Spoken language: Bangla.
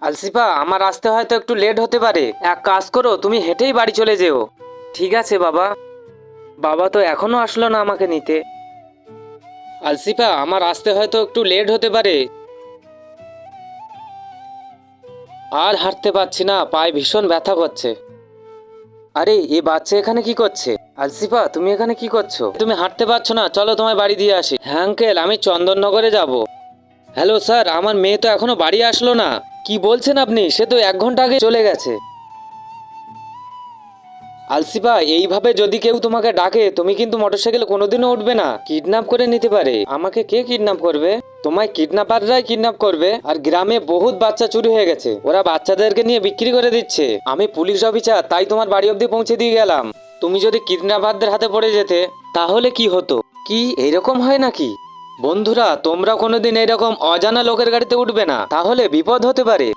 আলসিফা, আমার আসতে হয়তো একটু লেট হতে পারে, এক কাজ করো, তুমি হেঁটেই বাড়ি চলে যেও। ঠিক আছে বাবা। বাবা তো এখনো আসলো না আমাকে নিতে। আলসিফা, আমার আসতে হয়তো একটু লেট হতে পারে। আর হাঁটতে পারছি না, পায়ে ভীষণ ব্যথা করছে। আরে এ বাচ্চা এখানে কি করছে? আলসিফা, তুমি এখানে কি করছো? তুমি হাঁটতে পারছো না, চলো তোমায় বাড়ি দিয়ে আসি। হ্যাঁ আঙ্কেল, আমি চন্দননগরে যাব। হ্যালো স্যার, আমার মেয়ে তো এখনো বাড়ি আসলো না। কি বলছেন আপনি? সে তো 1 ঘন্টা আগে চলে গেছে। আলসিফা, এইভাবে যদি কেউ তোমাকে ডাকে, তুমি কিন্তু মোটরসাইকেলে কোনোদিনও উঠবে না, কিডন্যাপ করে নিতে পারে। আমাকে কে কিডন্যাপ করবে? তোমায় কিডন্যাপাররাই কিডন্যাপ করবে। আর গ্রামে বহুত বাচ্চা চুরি হয়ে গেছে, ওরা বাচ্চাদেরকে নিয়ে বিক্রি করে দিচ্ছে। আমি পুলিশ অফিসার, তাই তোমার বাড়ি অবধি পৌঁছে দিয়ে গেলাম। তুমি যদি কিডন্যাপারদের হাতে পড়ে যেতে, তাহলে কি হতো? কি এরকম হয় নাকি? বন্ধুরা, তোমরা কোনোদিন এরকম অজানা লোকের গাড়িতে উঠবে না, তাহলে বিপদ হতে পারে।